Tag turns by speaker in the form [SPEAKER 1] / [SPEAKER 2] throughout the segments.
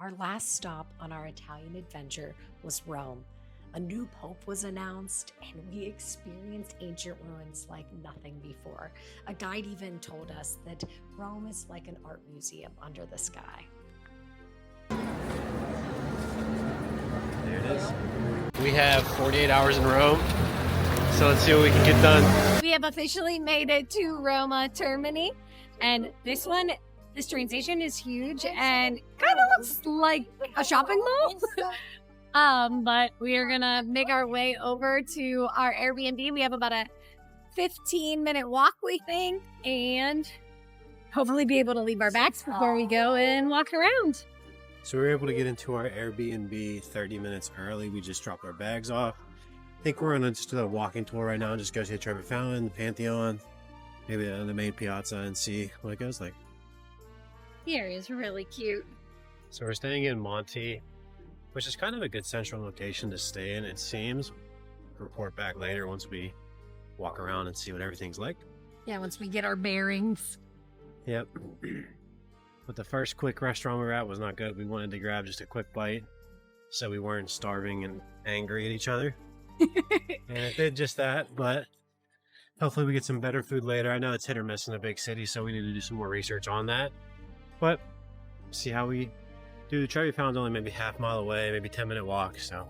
[SPEAKER 1] Our last stop on our Italian adventure was Rome. A new pope was announced, and we experienced ancient ruins like nothing before. A guide even told us that Rome is like an art museum under the sky.
[SPEAKER 2] There it is. We have 48 hours in Rome, so let's see what we can get done.
[SPEAKER 3] We have officially made it to Roma Termini, and this train station is huge and kind of looks like a shopping mall. But we are gonna make our way over to our Airbnb. We have about a 15-minute walk, we think, and hopefully be able to leave our bags before we go and walk around.
[SPEAKER 2] So we were able to get into our Airbnb 30 minutes early. We just dropped our bags off. I think we're on just a walking tour right now and just go see the Trevi Fountain, the Pantheon, maybe the main piazza, and see what it goes like.
[SPEAKER 3] The area is really cute.
[SPEAKER 2] So we're staying in Monte, which is kind of a good central location to stay in, it seems. Report back later once we walk around and see what everything's like.
[SPEAKER 3] Yeah, once we get our bearings.
[SPEAKER 2] Yep. But the first quick restaurant we were at was not good. We wanted to grab just a quick bite so we weren't starving and angry at each other. And it did just that, but hopefully we get some better food later. I know it's hit or miss in a big city, so we need to do some more research on that. But see how we do. The Trevi Fountain's only maybe half mile away, maybe 10-minute walk. So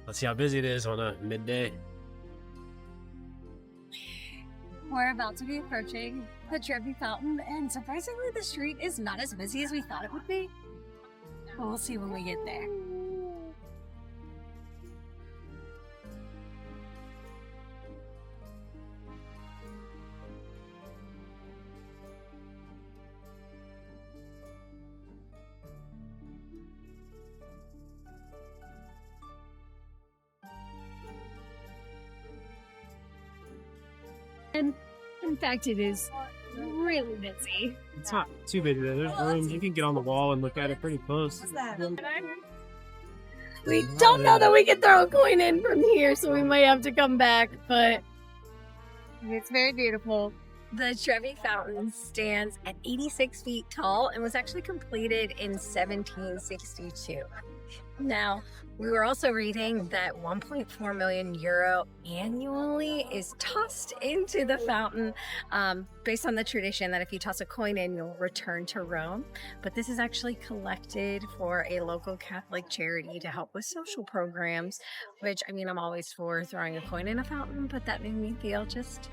[SPEAKER 2] let's see how busy it is on a midday.
[SPEAKER 3] We're about to be approaching the Trevi Fountain, and surprisingly, the street is not as busy as we thought it would be. But we'll see when we get there. And in fact, it is really busy.
[SPEAKER 2] It's not too busy though. There's room. You can get on the wall and look at it pretty close.
[SPEAKER 3] We don't know that we can throw a coin in from here, so we might have to come back, but it's very beautiful. The Trevi Fountain stands at 86 feet tall and was actually completed in 1762. Now, we were also reading that 1.4 million euro annually is tossed into the fountain based on the tradition that if you toss a coin in, you'll return to Rome. But this is actually collected for a local Catholic charity to help with social programs, which, I mean, I'm always for throwing a coin in a fountain, but that made me feel just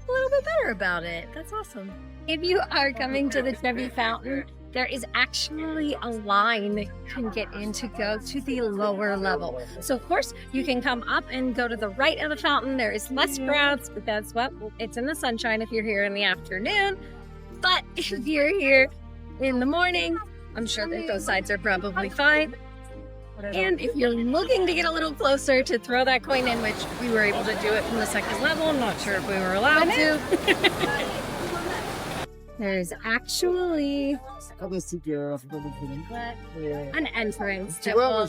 [SPEAKER 3] a little bit better about it. That's awesome. If you are coming to the Trevi Fountain, there is actually a line that you can get in to go to the lower level. So of course you can come up and go to the right of the fountain. There is less crowds, but that's what it's in the sunshine if you're here in the afternoon. But if you're here in the morning, I'm sure that those sides are probably fine. And if you're looking to get a little closer to throw that coin in, which we were able to do it from the second level, I'm not sure if we were allowed to. There's actually an entrance that will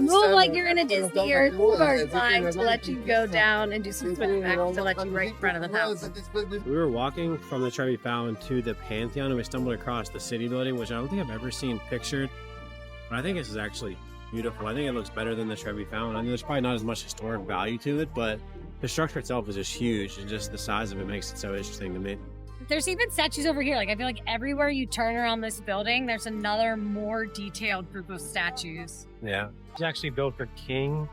[SPEAKER 3] move like you're in a Disney or park line to let you go down and do some switchbacks to let you right in front of the house.
[SPEAKER 2] We were walking from the Trevi Fountain to the Pantheon and we stumbled across the city building, which I don't think I've ever seen pictured. But I think this is actually beautiful. I think it looks better than the Trevi Fountain. I mean, there's probably not as much historic value to it, but the structure itself is just huge, and just the size of it makes it so interesting to me.
[SPEAKER 3] There's even statues over here. Like, I feel like everywhere you turn around this building, there's another more detailed group of statues.
[SPEAKER 2] Yeah. It's actually built for King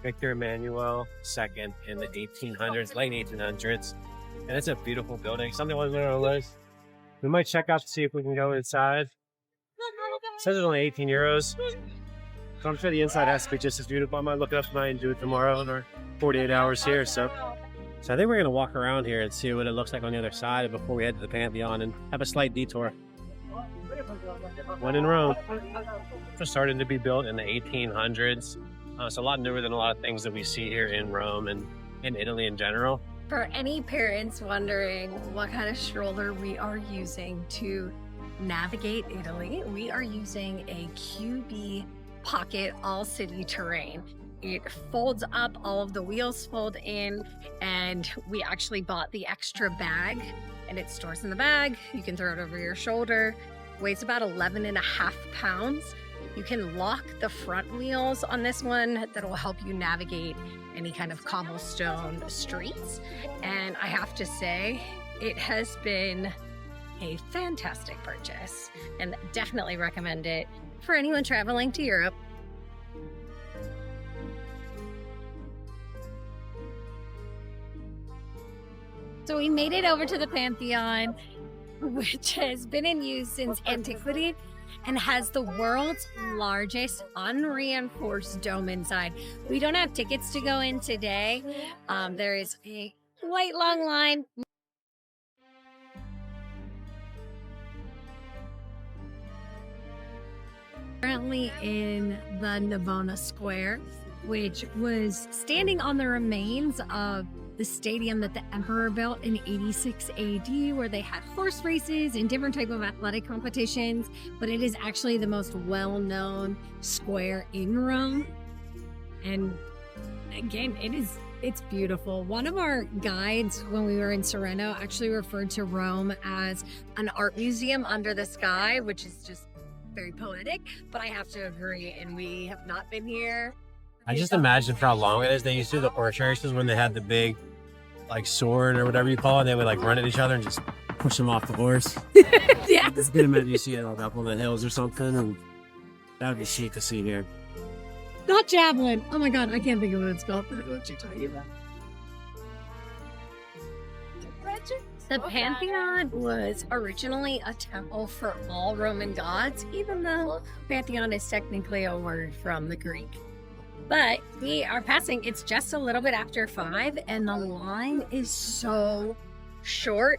[SPEAKER 2] Victor Emmanuel II in the 1800s, late 1800s. And it's a beautiful building. Something was on our list. We might check out to see if we can go inside. It says it's only 18 euros. So I'm sure the inside has to be just as beautiful. I might look it up tonight and do it tomorrow in our 48 hours here. So I think we're going to walk around here and see what it looks like on the other side before we head to the Pantheon and have a slight detour. When in Rome. It started to be built in the 1800s. It's a lot newer than a lot of things that we see here in Rome and in Italy in general.
[SPEAKER 3] For any parents wondering what kind of stroller we are using to navigate Italy, we are using a QB Pocket All City Terrain. It folds up, all of the wheels fold in, and we actually bought the extra bag, and it stores in the bag. You can throw it over your shoulder. Weighs about 11.5 pounds.
[SPEAKER 1] You can lock the front wheels on this one that will help you navigate any kind of cobblestone streets. And I have to say, it has been a fantastic purchase and definitely recommend it for anyone traveling to Europe. So we made it over to the Pantheon, which has been in use since antiquity and has the world's largest unreinforced dome inside. We don't have tickets to go in today. There is a quite long line. Currently in the Navona Square, which was standing on the remains of the stadium that the emperor built in 86 AD, where they had horse races and different type of athletic competitions, but it is actually the most well-known square in Rome. And again, it's beautiful. One of our guides when we were in Sorrento actually referred to Rome as an art museum under the sky, which is just very poetic, but I have to agree, and we have not been here.
[SPEAKER 2] I just imagine for how long it is. They used to do the horse races when they had the big, like, sword or whatever you call it. They would, like, run at each other and just push them off the horse.
[SPEAKER 1] Yes.
[SPEAKER 2] It's good to imagine you see it like, up on the hills or something, and that would be chic to see here.
[SPEAKER 1] Not javelin. Oh my god, I can't think of what it's called. What you're talking about. The Pantheon was originally a temple for all Roman gods, even though Pantheon is technically a word from the Greek. But we are passing, it's just a little bit after 5, and the line is so short.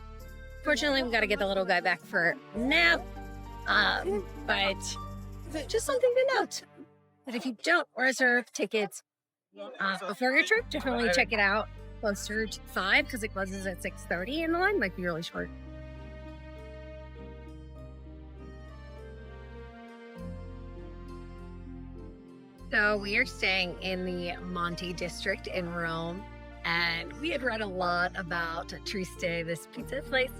[SPEAKER 1] Fortunately, we got to get the little guy back for a nap. But just something to note, that if you don't reserve tickets before your trip, definitely check it out closer to 5, because it closes at 6:30 and the line might be really short. So we are staying in the Monte district in Rome, and we had read a lot about Trieste, this pizza place,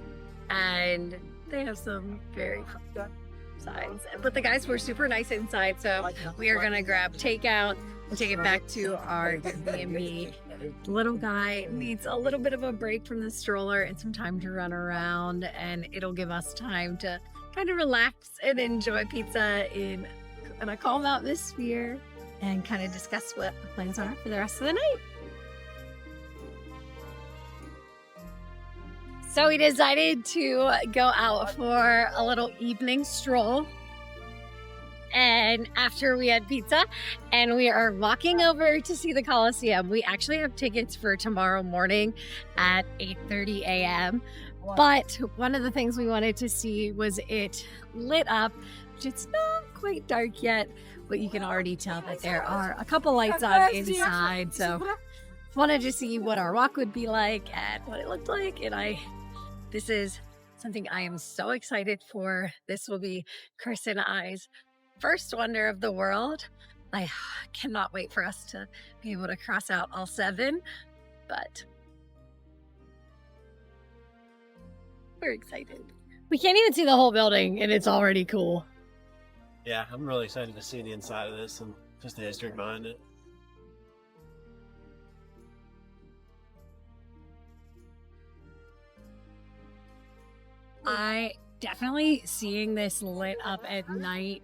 [SPEAKER 1] and they have some very good signs. But the guys were super nice inside, so we are gonna grab takeout and take it back to our Airbnb. The little guy needs a little bit of a break from the stroller and some time to run around, and it'll give us time to kind of relax and enjoy pizza in a calm atmosphere and kind of discuss what the plans are for the rest of the night. So we decided to go out for a little evening stroll. And after we had pizza, and we are walking over to see the Colosseum. We actually have tickets for tomorrow morning at 8:30 a.m. But one of the things we wanted to see was it lit up. It's not quite dark yet, but you can already tell that there are a couple lights on inside. So wanted to see what our walk would be like and what it looked like. And this is something I am so excited for. This will be Chris and I's first wonder of the world. I cannot wait for us to be able to cross out all 7, but we're excited. We can't even see the whole building, and it's already cool.
[SPEAKER 2] Yeah, I'm really excited to see the inside of this and just the history behind it.
[SPEAKER 1] I definitely seeing this lit up at night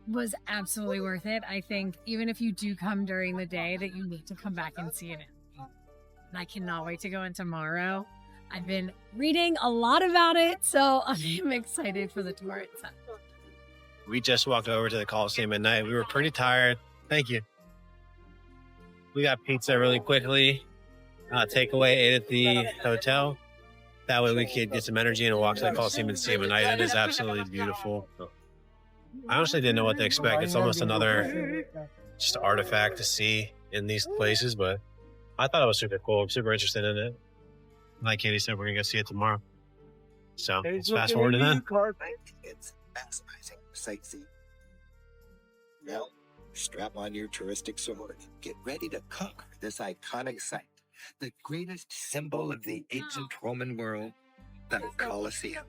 [SPEAKER 1] was absolutely worth it. I think even if you do come during the day, that you need to come back and see it. And I cannot wait to go in tomorrow. I've been reading a lot about it, so I'm excited for the tour itself.
[SPEAKER 2] We just walked over to the Colosseum at night. We were pretty tired. Thank you. We got pizza really quickly. Takeaway, ate at the hotel. That way we could get some energy and walk to the Colosseum and see it at night. It is absolutely beautiful. I honestly didn't know what to expect. It's almost another just artifact to see in these places, but I thought it was super cool. I'm super interested in it. Like Katie said, we're going to go see it tomorrow. So let's fast forward to then.
[SPEAKER 4] It's fascinating sightseeing. Now, strap on your touristic sword. Get ready to conquer this iconic site. The greatest symbol of the ancient Roman world, the Colosseum.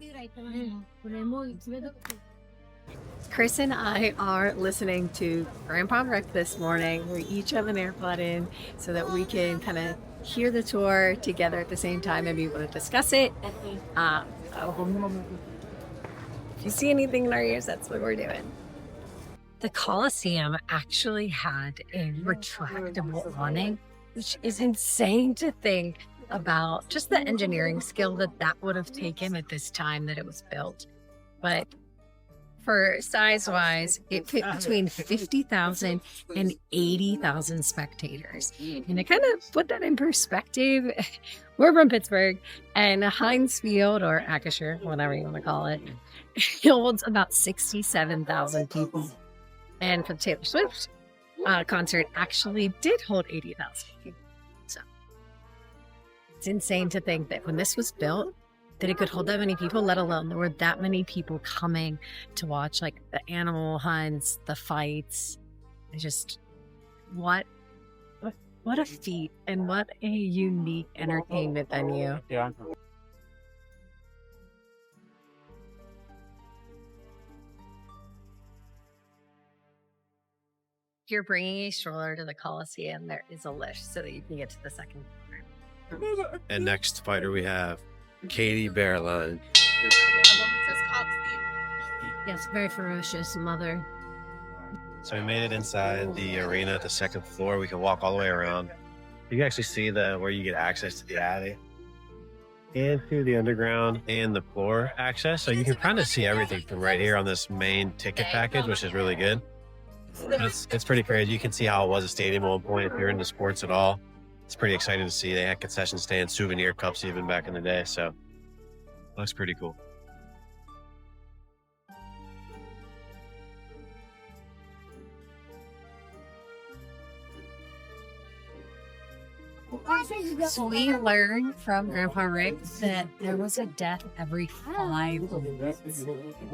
[SPEAKER 3] Chris and I are listening to Grandpa Rick this morning. We each have an AirPod in so that we can kind of hear the tour together at the same time and be able to discuss it. If you see anything in our ears, that's what we're doing.
[SPEAKER 1] The Colosseum actually had a retractable awning, which is insane to think about just the engineering skill that would have taken at this time that it was built. But for size-wise, it fit between 50,000 and 80,000 spectators. And to kind of put that in perspective, we're from Pittsburgh, and Heinz Field, or Acrisure, whatever you want to call it, holds about 67,000 people. And for the Taylor Swift concert, actually did hold 80,000 people. So it's insane to think that when this was built, that it could hold that many people, let alone there were that many people coming to watch like the animal hunts, the fights. Just what a feat and what a unique entertainment venue.
[SPEAKER 2] Yeah.
[SPEAKER 1] If you're bringing a stroller to the Colosseum, there is a lift so that you can get to the second floor.
[SPEAKER 2] And next fighter we have Katie Bearline.
[SPEAKER 1] Yes, very ferocious mother.
[SPEAKER 2] So we made it inside the arena at the second floor. We can walk all the way around. You can actually see where you get access to the alley and through the underground and the floor access. So you can kind of see everything from right here on this main ticket package, which is really good. It's pretty crazy. You can see how it was a stadium at one point if you're into sports at all. It's pretty exciting to see. They had concession stands, souvenir cups even back in the day. So it looks pretty cool.
[SPEAKER 1] So we learned from Grandpa Rick that there was a death every 5 minutes.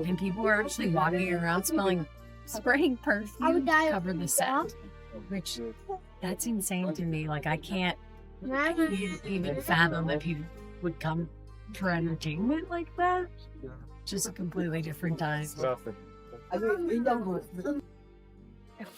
[SPEAKER 1] And people were actually walking around spraying perfume to cover the set. Which, that's insane to me. Like, I can't even fathom that people would come for entertainment like that. Just a completely different time.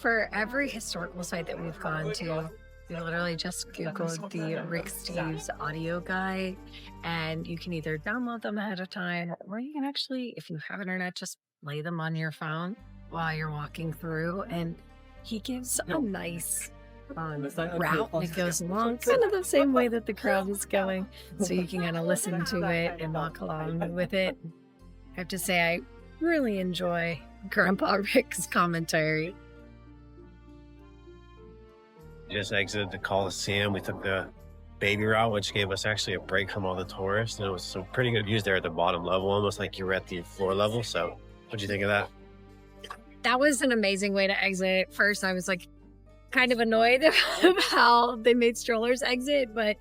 [SPEAKER 1] For every historical site that we've gone to, we literally just Googled the Rick Steves audio guide, and you can either download them ahead of time, or you can actually, if you have internet, just play them on your phone while you're walking through. And he gives a nice route that goes along kind of the same way that the crowd is going, so you can kind of listen to it and walk along with it. I have to say, I really enjoy Grandpa Rick's commentary.
[SPEAKER 2] Just exited the Colosseum. We took the baby route, which gave us actually a break from all the tourists. And it was some pretty good views there at the bottom level, almost like you were at the floor level. So what'd you think of that?
[SPEAKER 1] That was an amazing way to exit. At first, I was like kind of annoyed about how they made strollers exit, but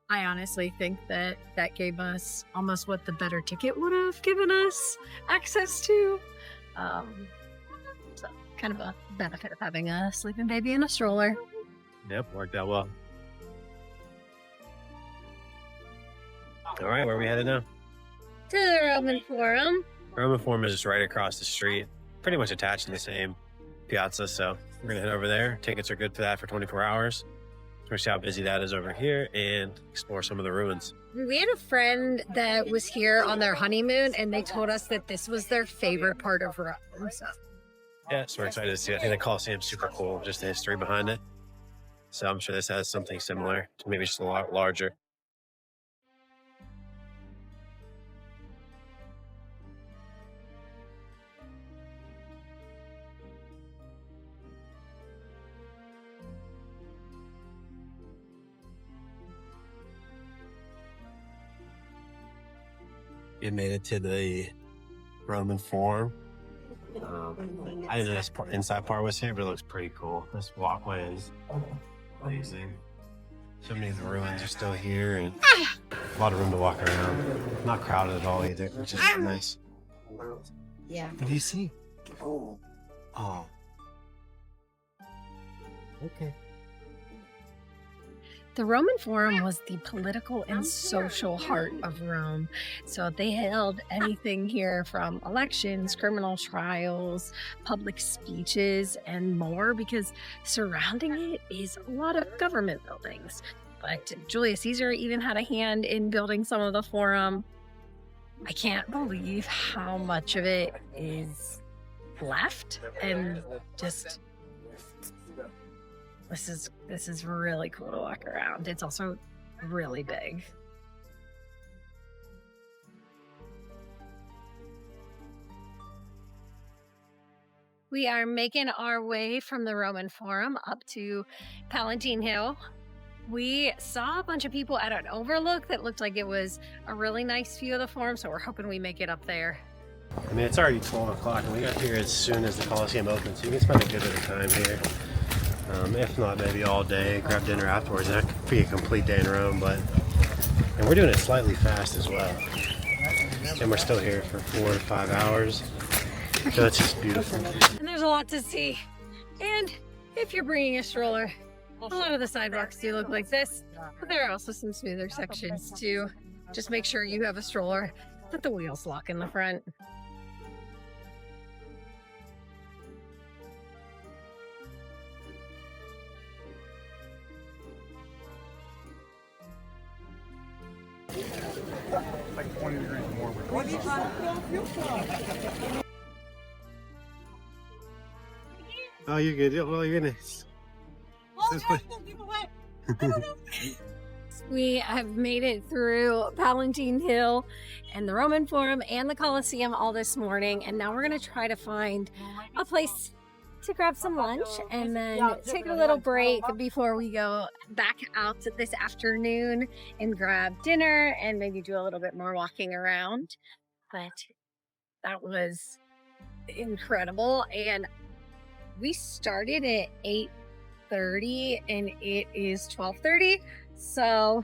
[SPEAKER 1] I honestly think that gave us almost what the better ticket would have given us access to. So kind of a benefit of having a sleeping baby in a stroller.
[SPEAKER 2] Yep, worked out well. All right, where are we headed now?
[SPEAKER 1] To the Roman Forum.
[SPEAKER 2] Roman Forum is just right across the street, pretty much attached to the same piazza. So we're gonna head over there. Tickets are good for that for 24 hours. We're gonna see how busy that is over here and explore some of the ruins.
[SPEAKER 1] We had a friend that was here on their honeymoon, and they told us that this was their favorite part of Rome. So.
[SPEAKER 2] Yeah, so we're excited to see it. I think the Colosseum's super cool, just the history behind it. So I'm sure this has something similar, to maybe just a lot larger. It made it to the Roman Forum. I didn't know this inside part was here, but it looks pretty cool. This walkway is amazing. So many of the ruins are still here, and a lot of room to walk around. Not crowded at all either, which is nice.
[SPEAKER 1] Yeah.
[SPEAKER 2] What do you see? Oh. Okay.
[SPEAKER 3] The Roman Forum was the political and social heart of Rome. So they held anything here from elections, criminal trials, public speeches, and more, because surrounding it is a lot of government buildings. But Julius Caesar even had a hand in building some of the Forum. I can't believe how much of it is left, and just this is really cool to walk around. It's also really big. We are making our way from the Roman Forum up to Palatine Hill. We saw a bunch of people at an overlook that looked like it was a really nice view of the Forum, so we're hoping we make it up there.
[SPEAKER 2] I mean, it's already 12 o'clock, and we got here as soon as the Colosseum opens, so you can spend a good bit of time here. If not, maybe all day, grab dinner afterwards. That could be a complete day in Rome, and we're doing it slightly fast as well. And we're still here for 4 to 5 hours, so it's just beautiful.
[SPEAKER 3] And there's a lot to see. And if you're bringing a stroller, a lot of the sidewalks do look like this, but there are also some smoother sections too. Just make sure you have a stroller that the wheels lock in the front.
[SPEAKER 5] Like 20 degrees more.
[SPEAKER 2] Oh, you're good. Oh, you're gonna.
[SPEAKER 3] We have made it through Palatine Hill and the Roman Forum and the Colosseum all this morning, and now we're going to try to find a place to grab some lunch and then take a little break before we go back out this afternoon and grab dinner and maybe do a little bit more walking around. But that was incredible, and we started at 8:30 and it is 12:30, so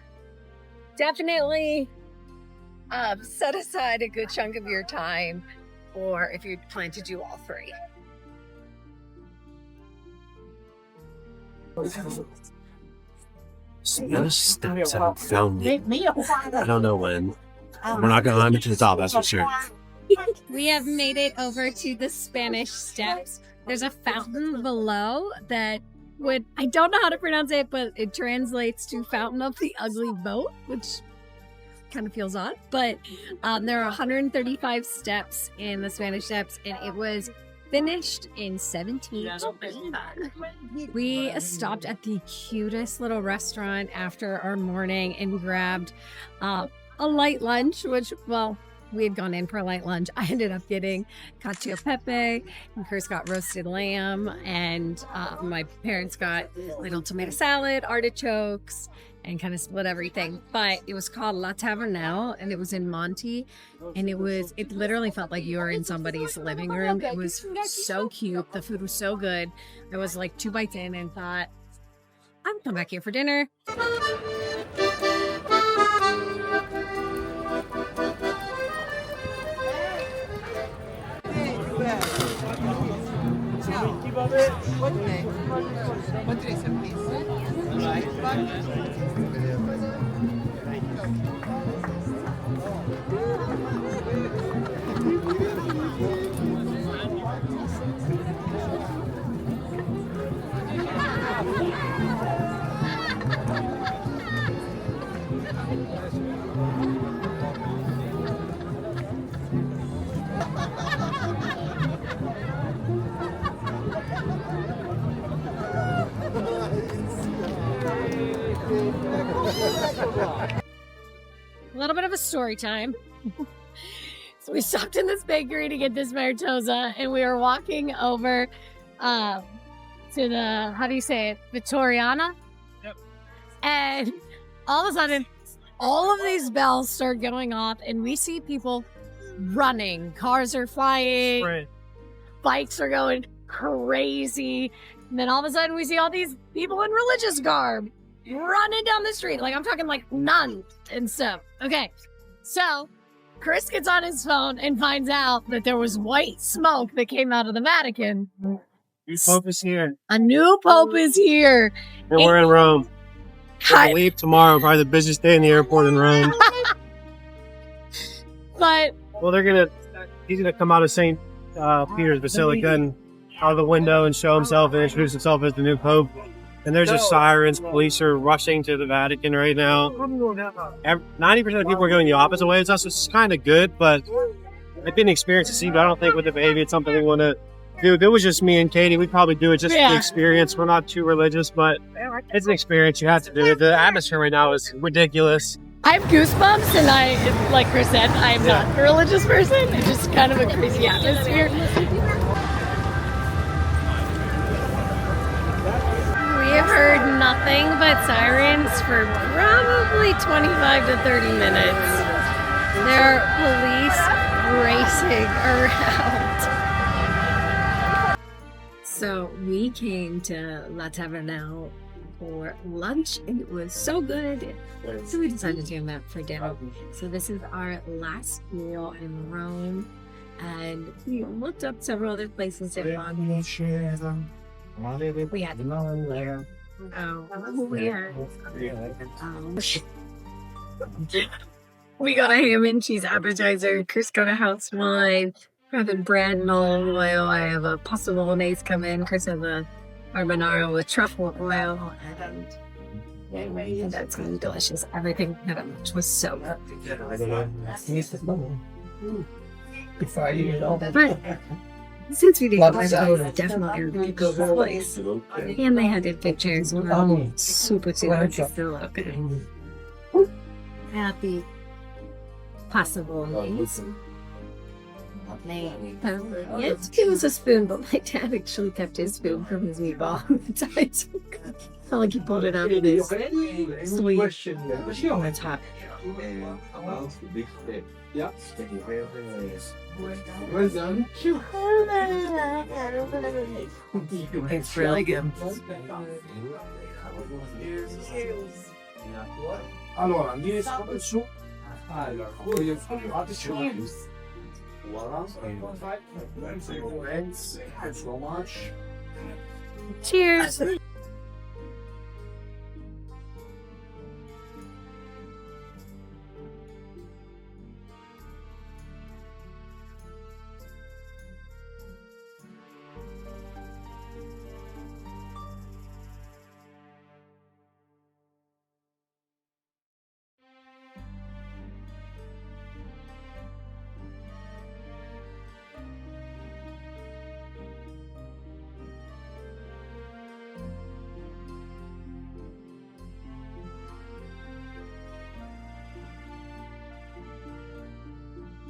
[SPEAKER 3] definitely set aside a good chunk of your time, or if you plan to do all three.
[SPEAKER 2] Those steps haven't found me. I don't know when. We're not going to climb it to the top, that's for sure.
[SPEAKER 3] We have made it over to the Spanish Steps. There's a fountain below that I don't know how to pronounce it, but it translates to Fountain of the Ugly Boat, which kind of feels odd. But there are 135 steps in the Spanish Steps, and it was finished in 1789. We stopped at the cutest little restaurant after our morning and grabbed a light lunch, which, well, we had gone in for a light lunch. I ended up getting cacio e pepe, and Chris got roasted lamb, and my parents got little tomato salad, artichokes, and kind of split everything. But it was called La Tavernelle, and it was in Monte, and it literally felt like you were in somebody's living room. It was so cute. The food was so good. I was like 2 bites in and thought, I'm coming back here for dinner. A little bit of a story time. So we stopped in this bakery to get this Meritosa, and we were walking over to the, how do you say it, Vittoriana?
[SPEAKER 2] Yep.
[SPEAKER 3] And all of a sudden, all of these bells start going off, and we see people running. Cars are flying.
[SPEAKER 2] Right.
[SPEAKER 3] Bikes are going crazy. And then all of a sudden, we see all these people in religious garb running down the street. Like, I'm talking like nuns and stuff. Okay, so Chris gets on his phone and finds out that there was white smoke that came out of the Vatican.
[SPEAKER 2] New Pope is here.
[SPEAKER 3] A new Pope is here.
[SPEAKER 2] And we're in Rome. I leave tomorrow, probably the busiest day in the airport in Rome.
[SPEAKER 3] But
[SPEAKER 2] Well, he's gonna come out of St. Peter's Basilica and out of the window and show himself and introduce himself as the new Pope. And there's just sirens. Police are rushing to the Vatican right now. 90% of people are going the opposite way as us, which is kind of good, but it's been an experience to see, but I don't think with the baby it's something we want to do. If it was just me and Katie, we'd probably do it just for the experience. We're not too religious, but it's an experience. You have to do it. The atmosphere right now is ridiculous.
[SPEAKER 3] I have goosebumps, and like Chris said, I'm not a religious person. It's just kind of a crazy atmosphere. We have heard nothing but sirens for probably 25 to 30 minutes. There are police racing around.
[SPEAKER 1] So we came to La Taverna for lunch, and it was so good. So we decided to do that for dinner. So this is our last meal in Rome, and we looked up several other places in Rome. We had we got a ham and cheese appetizer. Chris got a house wine. We're having bread and olive oil. I have a pasta bolognese come in. Chris has a carbonara with truffle oil, and that's really delicious. Everything that was so good. But since we didn't go, it's definitely a good place. And they had good pictures. Super still okay. Happy possible. It was a spoon, but my dad actually kept his spoon from his meatball. It's not like he pulled it out of his sleeve. It's hot. It's really good. Cheers.